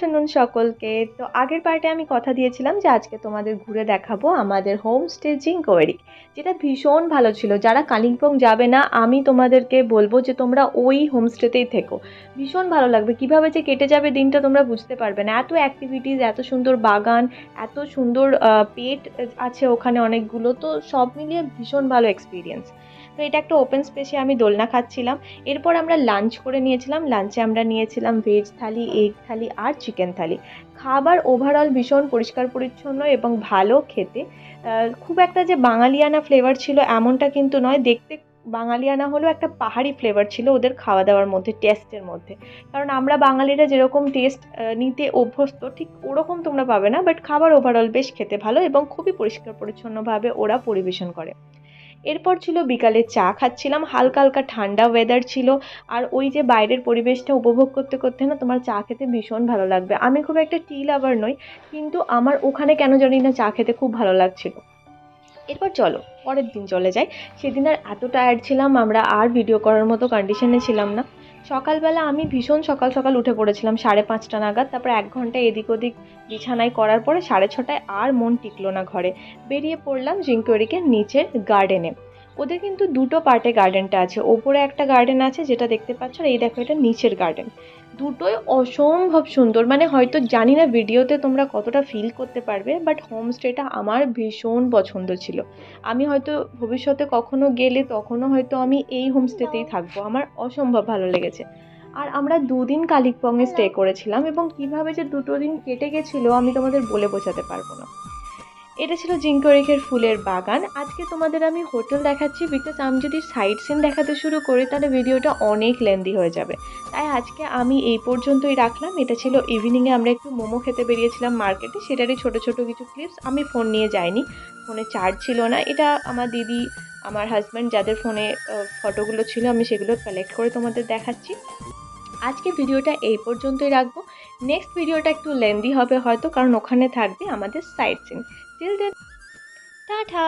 Afternoon सकलके। तो आगेर Partey आमी कथा दिएछिलाम जे आजके तोमादेर घुरे देखाबो आमादेर होमस्टे जिंकोएरिक, जेटा भीषण भालो छिलो। जारा कालिम्पोंग जाबे ना आमी तोमादेरके बोलबो जे तोमरा ओई होमस्टेतेई থেকো। भीषण भालो लागबे, किभाबे जे केटे जाबे दिनटा तोमरा बुझते पारबे ना। एत एक्टिविटीज, एत सुंदर बागान, एत सुंदर पेट आछे ओखाने अनेकगुलो, तो सब मिलिए भीषण भालो एक्सपिरियेंस। तो এটা একটা ওপেন স্পেসে আমি দোলনা খাচ্ছিলাম। এরপর আমরা লাঞ্চ করে নিয়েছিলাম। লাঞ্চে আমরা নিয়েছিলাম ভেজ থালি, এগ থালি আর চিকেন থালি। খাবার ওভারঅল ভীষণ পরিষ্কার পরিচ্ছন্ন এবং ভালো খেতে। খুব একটা যে বাঙালিয়ানা ফ্লেভার ছিল এমনটা কিন্তু নয়। দেখতে বাঙালিয়ানা হলেও একটা পাহাড়ি ফ্লেভার ছিল ওদের খাওয়া দাওয়ার মধ্যে, টেস্টের মধ্যে। কারণ আমরা বাঙালিরা যেরকম টেস্ট নিতে অভ্যস্ত ঠিক ওরকম তোমরা পাবে না, বাট খাবার ওভারঅল বেশ খেতে ভালো এবং খুবই পরিষ্কার পরিচ্ছন্নভাবে ওরা পরিবেশন করে। এরপর ছিল বিকালে চা খাচ্ছিলাম, হালকা হালকা ঠান্ডা ওয়েদার ছিল। আর ওই যে বাইরের পরিবেশটা উপভোগ করতে করতে না তোমার চা খেতে ভীষণ ভালো লাগবে। আমি খুব একটা টি লাভার নই, কিন্তু আমার ওখানে কেন জানি না চা খেতে খুব ভালো লাগছিল। এরপর চলো পরের দিন চলে যাই। সেদিন আর এত টায়ার্ড ছিলাম, আমরা আর ভিডিও করার মতো কন্ডিশনে ছিলাম না। সকালবেলা আমি ভীষণ সকাল সকাল উঠে পড়েছিলাম 5:30 নাগাদ। তারপর 1 ঘন্টা এদিক ওদিক বিছানায় করার পরে 6:30টায় আর মন টিকলো না ঘরে। বেরিয়ে পড়লাম জিঙ্কোরিকের নিচের গার্ডেনে। ওদের কিন্তু দুটো পার্টে গার্ডেনটা আছে। ওপরে একটা গার্ডেন আছে যেটা দেখতে পাচ্ছ, আর এই দেখো এটা নিচের গার্ডেন। দুটোই অসম্ভব সুন্দর। মানে হয়তো জানি না ভিডিওতে তোমরা কতটা ফিল করতে পারবে, বাট হোমস্টেটা আমার ভীষণ পছন্দ ছিল। আমি হয়তো ভবিষ্যতে কখনো গেলে তখনও হয়তো আমি এই হোমস্টেতেই থাকবো। আমার অসম্ভব ভালো লেগেছে। আর আমরা 2 দিন কালিম্পংয়ে স্টে করেছিলাম এবং কিভাবে যে দুটো দিন কেটে গেছিলো আমি তোমাদের বলে বোঝাতে পারবো না। এটা ছিল জিঙ্কোরিকের ফুলের বাগান। আজকে তোমাদের আমি হোটেল দেখাচ্ছি, বিকজ আমি যদি সাইট সিন দেখাতে শুরু করি তাহলে ভিডিওটা অনেক লেন্দি হয়ে যাবে। তাই আজকে আমি এই পর্যন্তই রাখলাম। এটা ছিল ইভিনিংয়ে আমরা একটু মোমো খেতে বেরিয়েছিলাম মার্কেটে, সেটারই ছোট ছোট কিছু ক্লিপস। আমি ফোন নিয়ে যাইনি, ফোনে চার্জ ছিল না। এটা আমার দিদি, আমার হাজব্যান্ড যাদের ফোনে ফটোগুলো ছিল আমি সেগুলো কালেক্ট করে তোমাদের দেখাচ্ছি। আজকে ভিডিওটা এই পর্যন্তই রাখবো। নেক্সট ভিডিওটা একটু লেন্দি হবে হয়তো, কারণ ওখানে থাকবে আমাদের sightseeing. Till then tata.